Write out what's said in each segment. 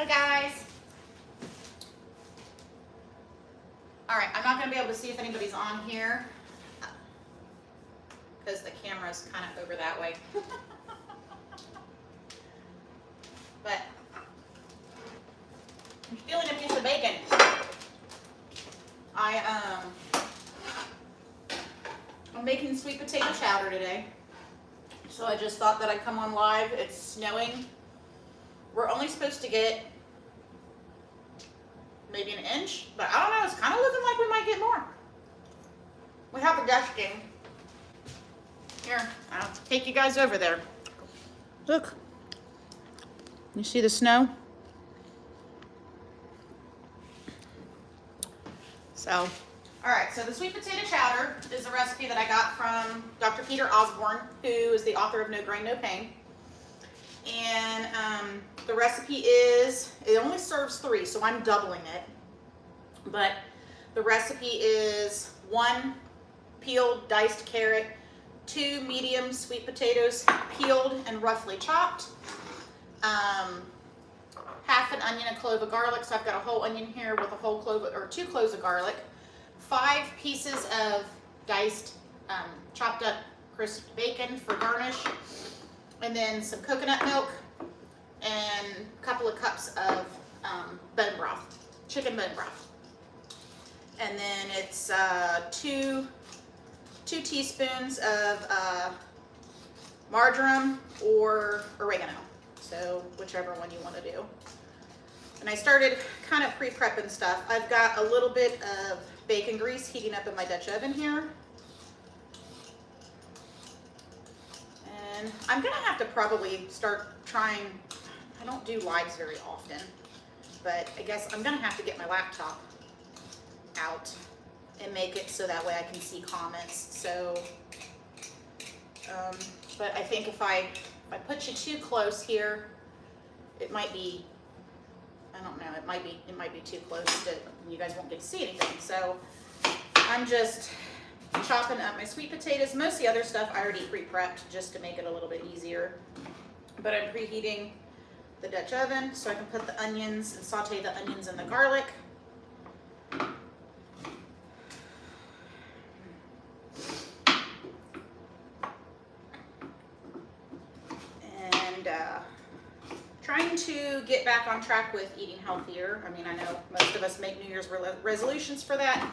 Hi guys. All right, I'm not gonna be able to see if anybody's on here because the camera's kind of over that way. But I'm stealing a piece of bacon. I'm making sweet potato chowder today. So I just thought that I'd come on live. It's snowing. We're only supposed to get maybe an inch, but I don't know, it's kind of looking like we might get more. We have a dusting. Here, I'll take you guys over there. Look, you see the snow? So, all right, so the sweet potato chowder is a recipe that I got from Dr. Peter Osborne, who is the author of No Grain, No Pain. And the recipe is, it only serves 3, so I'm doubling it. But the recipe is 1 peeled diced carrot, 2 medium sweet potatoes peeled and roughly chopped, half an onion, a clove of garlic, so I've got a whole onion here with a whole clove, or 2 cloves of garlic, 5 pieces of diced, chopped up crisped bacon for garnish, and then some coconut milk, and a couple of cups of bone broth, chicken bone broth. And then it's 2 teaspoons of marjoram or oregano, so whichever one you want to do. And I started kind of pre-prepping stuff. I've got a little bit of bacon grease heating up in my Dutch oven here. And I'm gonna have to probably start trying, I don't do lives very often, but I guess I'm gonna have to get my laptop out and make it so that way I can see comments. So, but I think if I put you too close here, it might be, I don't know, it might be too close to, you guys won't get to see anything. So I'm just chopping up my sweet potatoes. Most of the other stuff I already pre-prepped just to make it a little bit easier. But I'm preheating the Dutch oven so I can put the onions and saute the onions and the garlic. And trying to get back on track with eating healthier. I mean, I know most of us make New Year's resolutions for that,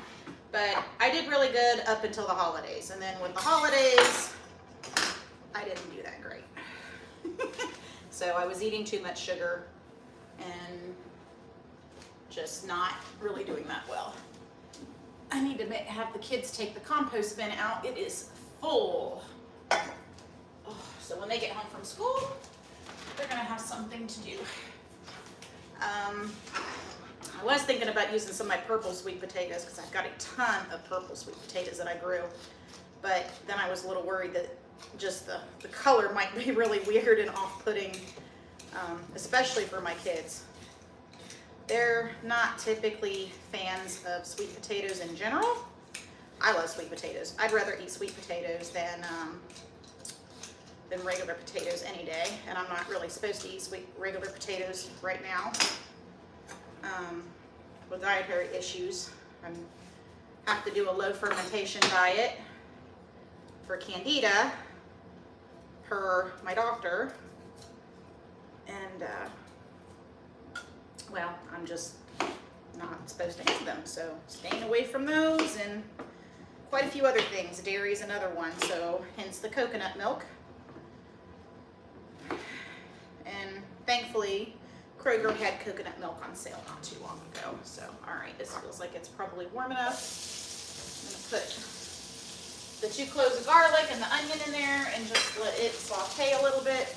but I did really good up until the holidays. And then with the holidays, I didn't do that great. So I was eating too much sugar and just not really doing that well. I need to have the kids take the compost bin out. It is full. Oh, so when they get home from school, they're gonna have something to do. I was thinking about using some of my purple sweet potatoes because I've got a ton of purple sweet potatoes that I grew. But then I was a little worried that just the color might be really weird and off-putting, especially for my kids. They're not typically fans of sweet potatoes in general. I love sweet potatoes. I'd rather eat sweet potatoes than regular potatoes any day, and I'm not really supposed to eat regular potatoes right now. With dietary issues, I have to do a low fermentation diet for Candida per my doctor, and well, I'm just not supposed to have them, so staying away from those, and quite a few other things. Dairy is another one, so hence the coconut milk. And thankfully, Kroger had coconut milk on sale not too long ago. So, all right, this feels like it's probably warm enough. I'm gonna put the 2 cloves of garlic and the onion in there and just let it saute a little bit.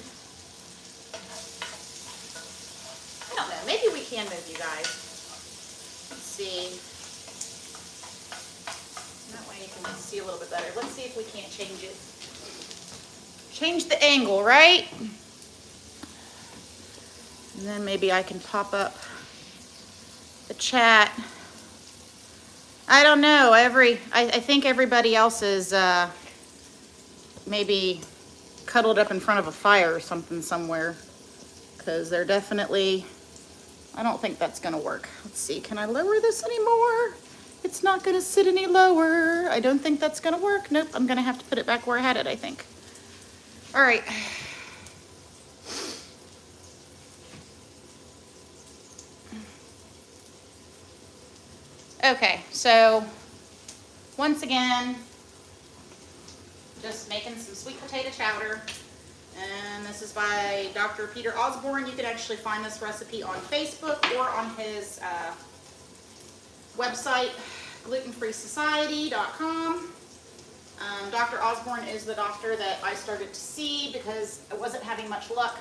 I don't know, maybe we can move, you guys. Let's see. That way you can see a little bit better. Let's see if we can't change it. Change the angle, right? And then maybe I can pop up the chat. I don't know. I think everybody else is maybe cuddled up in front of a fire or something somewhere, because they're definitely I don't think that's gonna work. Let's see, can I lower this anymore? It's not gonna sit any lower. I don't think that's gonna work. Nope, I'm gonna have to put it back where I had it, I think. All right. Okay, so once again, just making some sweet potato chowder. And this is by Dr. Peter Osborne. You can actually find this recipe on Facebook or on his website, glutenfreesociety.com. Dr. Osborne is the doctor that I started to see because I wasn't having much luck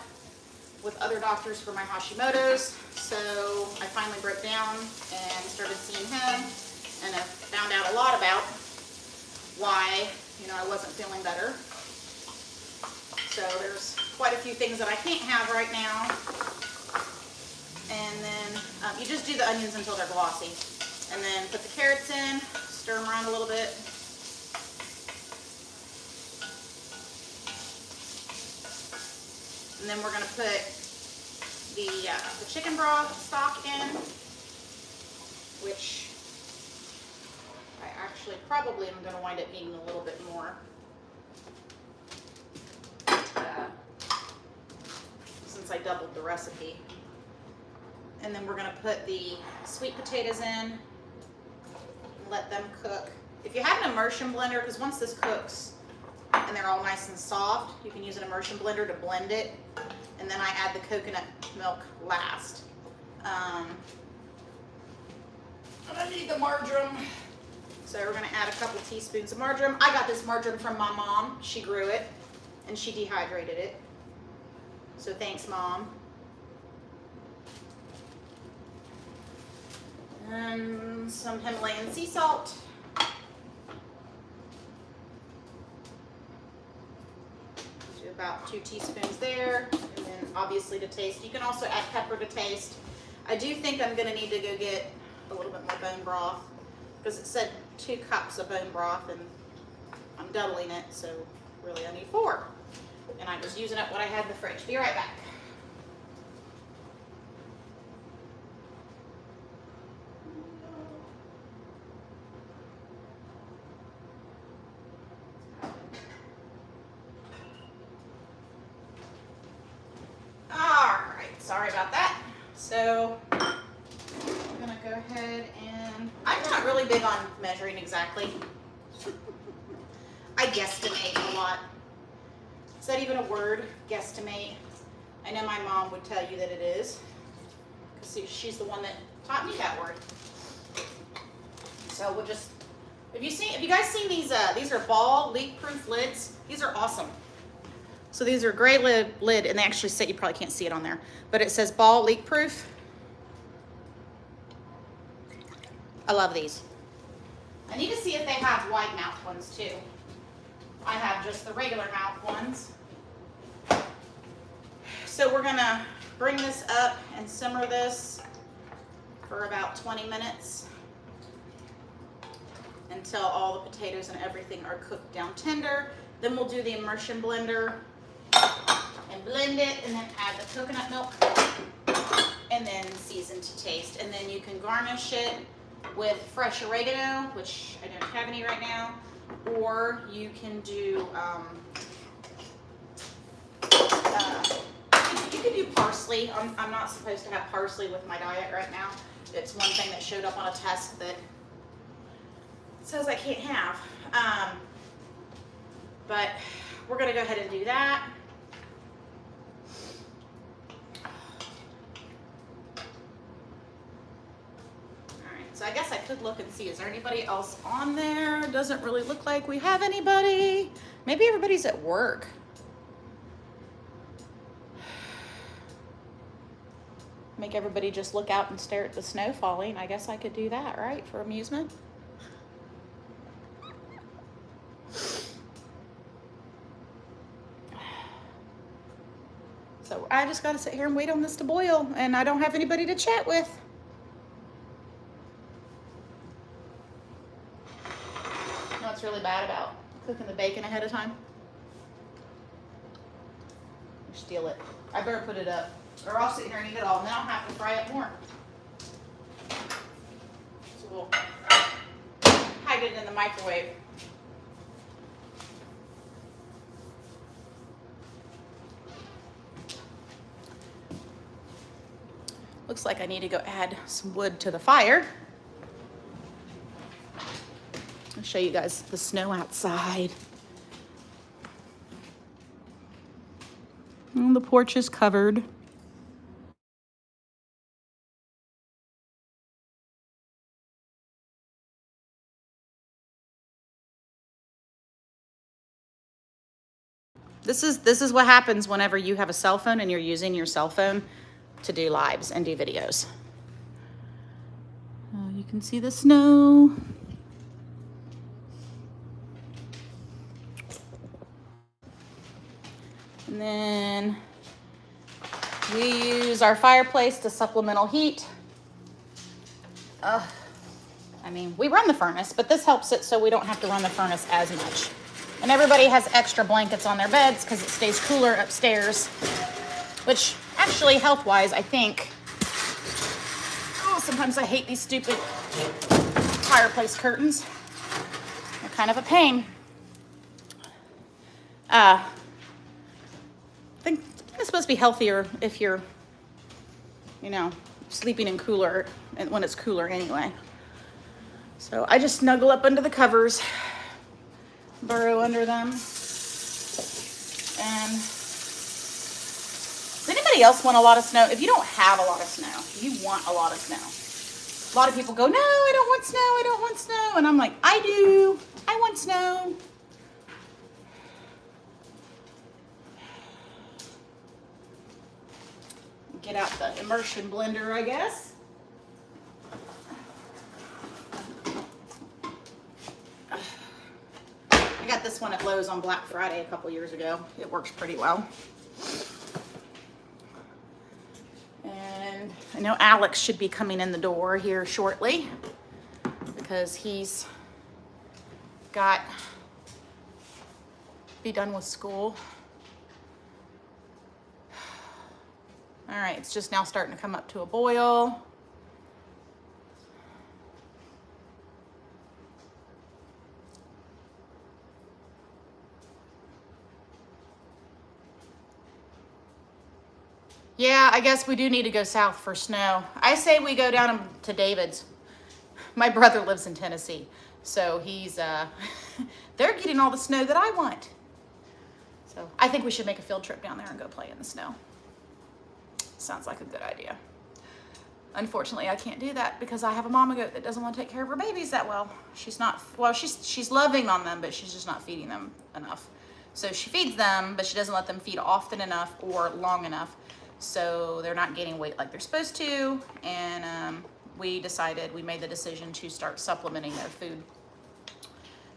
with other doctors for my Hashimoto's. So I finally broke down and started seeing him, and I found out a lot about why, I wasn't feeling better. So there's quite a few things that I can't have right now. And then you just do the onions until they're glossy. And then put the carrots in, stir them around a little bit. And then we're going to put the chicken broth stock in, which I actually probably am going to wind up needing a little bit more. Since I doubled the recipe. And then we're going to put the sweet potatoes in and let them cook. If you have an immersion blender, because once this cooks and they're all nice and soft, you can use an immersion blender to blend it. And then I add the coconut milk last. And I need the marjoram. So we're going to add a couple teaspoons of marjoram. I got this marjoram from my mom. She grew it and she dehydrated it. So thanks, Mom. And some Himalayan sea salt. Do about 2 teaspoons there. And then obviously to taste. You can also add pepper to taste. I do think I'm going to need to go get a little bit more bone broth because it said 2 cups of bone broth and I'm doubling it, so really I need 4. And I was using up what I had in the fridge. Be right back. Sorry about that. So I'm gonna go ahead and I'm not really big on measuring exactly. I guesstimate a lot. Is that even a word? Guesstimate. I know my mom would tell you that it is, because she's the one that taught me that word. So we'll just. Have you guys seen these? These are ball leak-proof lids. These are awesome. So these are gray lid, and they actually say, you probably can't see it on there, but it says ball leak proof. I love these. I need to see if they have wide mouth ones too. I have just the regular mouth ones. So we're gonna bring this up and simmer this for about 20 minutes until all the potatoes and everything are cooked down tender. Then we'll do the immersion blender and blend it, and then add the coconut milk, and then season to taste. And then you can garnish it with fresh oregano, which I don't have any right now, or you can do you can do parsley. I'm not supposed to have parsley with my diet right now. It's one thing that showed up on a test that says I can't have. But we're gonna go ahead and do that. So I guess I could look and see, is there anybody else on there? Doesn't really look like we have anybody. Maybe everybody's at work. Make everybody just look out and stare at the snow falling. I guess I could do that, right? For amusement. So I just gotta sit here and wait on this to boil, and I don't have anybody to chat with. Really bad about cooking the bacon ahead of time. You're steal it. I better put it up, or I'll sit here and eat it all, and then I'll have to fry up more. So we'll hide it in the microwave. Looks like I need to go add some wood to the fire. I'll show you guys the snow outside. And the porch is covered. This is what happens whenever you have a cell phone and you're using your cell phone to do lives and do videos. Oh, you can see the snow. And then we use our fireplace to supplemental heat. I mean, we run the furnace, but this helps it so we don't have to run the furnace as much. And everybody has extra blankets on their beds because it stays cooler upstairs, which actually health-wise, I think. Oh, sometimes I hate these stupid fireplace curtains. They're kind of a pain. I think it's supposed to be healthier if you're, you know, sleeping in cooler, and when it's cooler anyway. So I just snuggle up under the covers, burrow under them. And does anybody else want a lot of snow? If you don't have a lot of snow, you want a lot of snow. A lot of people go, no, I don't want snow, I don't want snow. And I'm like, I do, I want snow. Get out the immersion blender, I guess. I got this one at Lowe's on Black Friday a couple years ago. It works pretty well. And I know Alex should be coming in the door here shortly because he's got to be done with school. All right, it's just now starting to come up to a boil. Yeah, I guess we do need to go south for snow. I say we go down to David's. My brother lives in Tennessee, so he's, they're getting all the snow that I want. So I think we should make a field trip down there and go play in the snow. Sounds like a good idea. Unfortunately, I can't do that because I have a mama goat that doesn't want to take care of her babies that well. She's not, well, she's loving on them, but she's just not feeding them enough. So she feeds them, but she doesn't let them feed often enough or long enough. So they're not gaining weight like they're supposed to. And we made the decision to start supplementing their food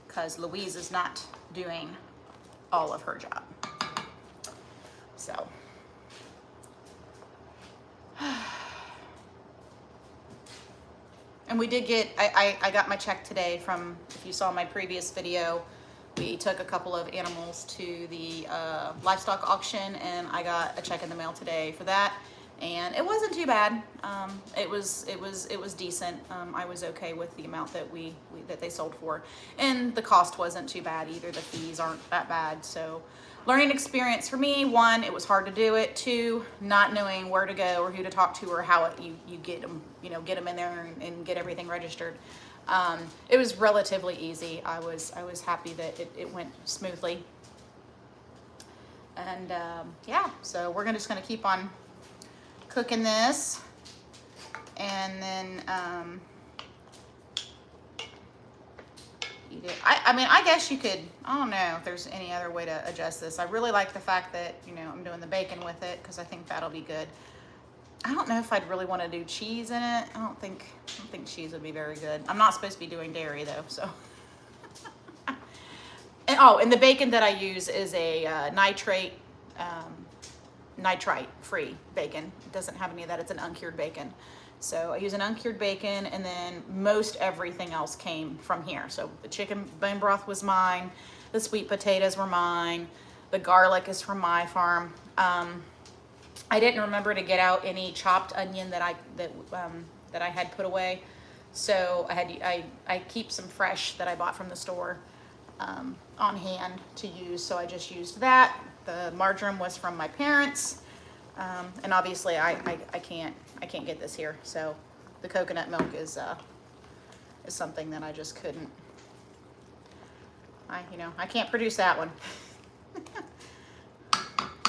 because Louise is not doing all of her job. So. And we did get, I got my check today from, if you saw my previous video, we took a couple of animals to the livestock auction and I got a check in the mail today for that. And it wasn't too bad. It was decent. I was okay with the amount that that they sold for. And the cost wasn't too bad either. The fees aren't that bad. So learning experience for me. One, it was hard to do it. Two, not knowing where to go or who to talk to or how you get them, get them in there and get everything registered. It was relatively easy. I was happy that it went smoothly. And yeah, so we're just gonna keep on cooking this, and then eat it. I mean, I guess you could, I don't know if there's any other way to adjust this. I really like the fact that, I'm doing the bacon with it because I think that'll be good. I don't know if I'd really want to do cheese in it. I don't think cheese would be very good. I'm not supposed to be doing dairy though, so. And the bacon that I use is a nitrite-free bacon. It doesn't have any of that. It's an uncured bacon. So I use an uncured bacon, and then most everything else came from here. So the chicken bone broth was mine. The sweet potatoes were mine. The garlic is from my farm. I didn't remember to get out any chopped onion that I had put away, so I keep some fresh that I bought from the store on hand to use. So I just used that. The marjoram was from my parents, and obviously I can't get this here. So the coconut milk is something that I just couldn't. I can't produce that one.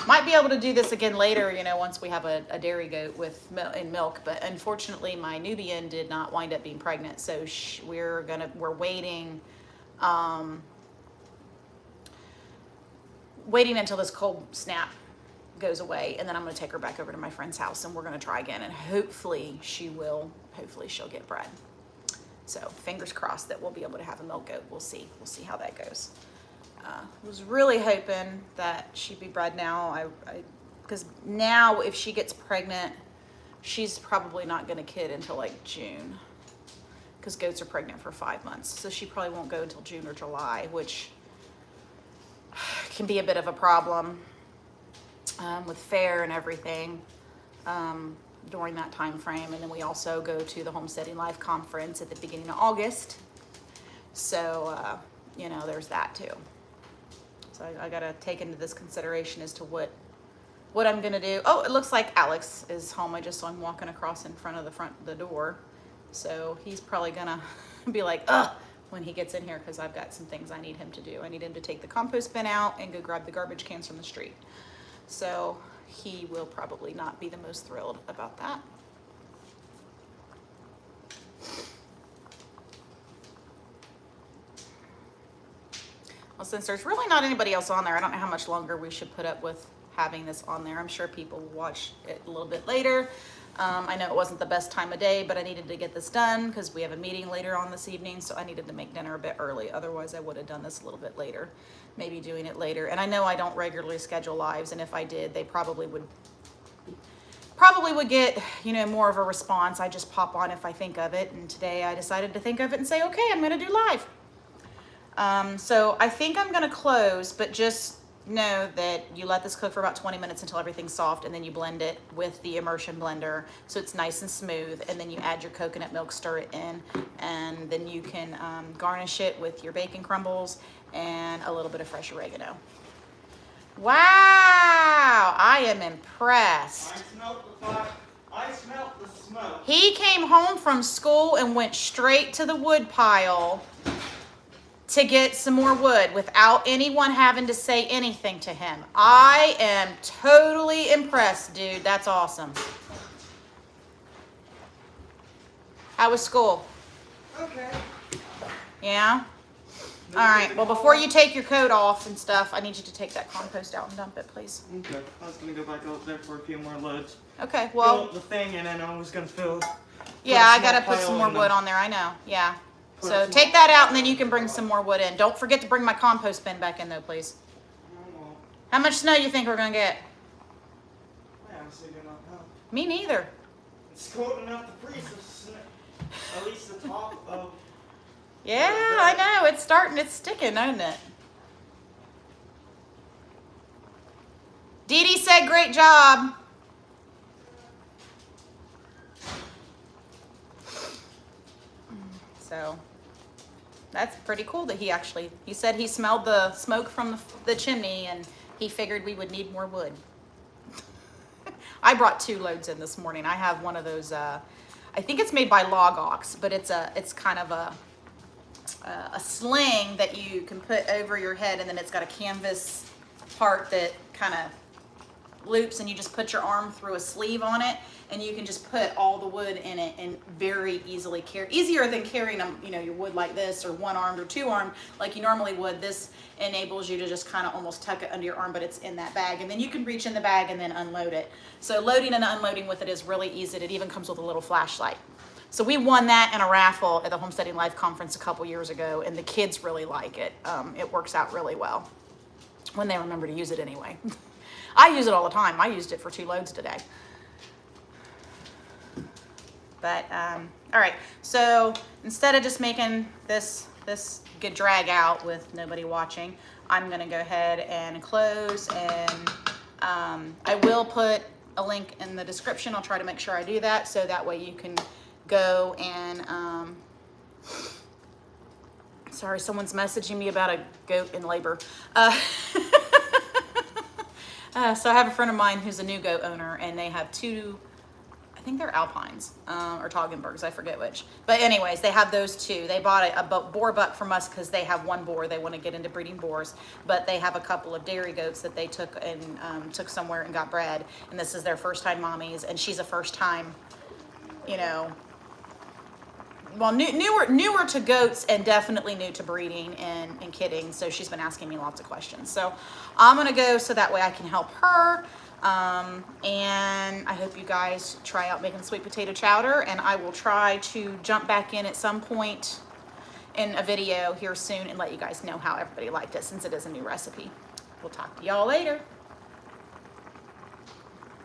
Might be able to do this again later, once we have a dairy goat with milk. But unfortunately, my Nubian did not wind up being pregnant, so we're waiting, waiting until this cold snap goes away, and then I'm going to take her back over to my friend's house, and we're going to try again, and hopefully she'll get bred. So fingers crossed that we'll be able to have a milk goat. We'll see how that goes. Was really hoping that she'd be bred now. Because now if she gets pregnant, she's probably not going to kid until like June. Because goats are pregnant for 5 months. So she probably won't go until June or July, which can be a bit of a problem with fair and everything during that time frame. And then we also go to the Homesteading Life Conference at the beginning of August. So, there's that too. So I got to take into this consideration as to what I'm going to do. Oh, it looks like Alex is home. I just saw him walking across in front of the door. So he's probably going to be like, ugh, when he gets in here, because I've got some things I need him to do. I need him to take the compost bin out and go grab the garbage cans from the street. So he will probably not be the most thrilled about that. Well, since there's really not anybody else on there, I don't know how much longer we should put up with having this on there. I'm sure people will watch it a little bit later. I know it wasn't the best time of day, but I needed to get this done because we have a meeting later on this evening, so I needed to make dinner a bit early. Otherwise, I would have done this a little bit later, maybe doing it later. And I know I don't regularly schedule lives, and if I did, they probably would get, more of a response. I just pop on if I think of it, and today I decided to think of it and say, okay, I'm going to do live. So I think I'm going to close, but just know that you let this cook for about 20 minutes until everything's soft, and then you blend it with the immersion blender so it's nice and smooth, and then you add your coconut milk, stir it in, and then you can garnish it with your bacon crumbles and a little bit of fresh oregano. Wow, I am impressed. I smelt the smoke. He came home from school and went straight to the wood pile to get some more wood without anyone having to say anything to him. I am totally impressed, dude. That's awesome. How was school? Okay. Yeah? All right. Well, before you take your coat off and stuff, I need you to take that compost out and dump it, please. Okay. I was going to go back out there for a few more loads. Okay, well. Fill the thing, and then I was going to fill. Yeah, I got to put some more wood on there. I know. Yeah. So take that out, and then you can bring some more wood in. Don't forget to bring my compost bin back in, though, please. How much snow you think we're going to get? I honestly do not know. Me neither. It's cold enough to freeze the snow. At least the top of... Yeah, I know. It's sticking, isn't it? Dee Dee said great job. So that's pretty cool that he said he smelled the smoke from the chimney, and he figured we would need more wood. I brought 2 loads in this morning. I have one of those, I think it's made by Log Ox, but it's kind of a sling that you can put over your head, and then it's got a canvas part that kind of loops, and you just put your arm through a sleeve on it, and you can just put all the wood in it and very easily carry, easier than carrying them, your wood like this, or one-armed or two-armed like you normally would. This enables you to just kind of almost tuck it under your arm, but it's in that bag, and then you can reach in the bag and then unload it. So loading and unloading with it is really easy. It even comes with a little flashlight. So we won that in a raffle at the Homesteading Life Conference a couple years ago, and the kids really like it. It works out really well when they remember to use it anyway. I use it all the time. I used it for 2 loads today. But, all right, so instead of just making this good drag out with nobody watching, I'm gonna go ahead and close, and I will put a link in the description. I'll try to make sure I do that, so that way you can go and sorry, someone's messaging me about a goat in labor. So I have a friend of mine who's a new goat owner, and they have two, I think they're Alpines or Toggenburgs, I forget which. But anyways, they have those two. They bought a boar buck from us because they have one boar. They want to get into breeding boars, but they have a couple of dairy goats that they took and took somewhere and got bred. And this is their first time mommies, and she's a first time, you know, well, newer to goats, and definitely new to breeding and kidding. So she's been asking me lots of questions. So I'm gonna go so that way I can help her. And I hope you guys try out making sweet potato chowder, and I will try to jump back in at some point in a video here soon and let you guys know how everybody liked it, since it is a new recipe. We'll talk to y'all later.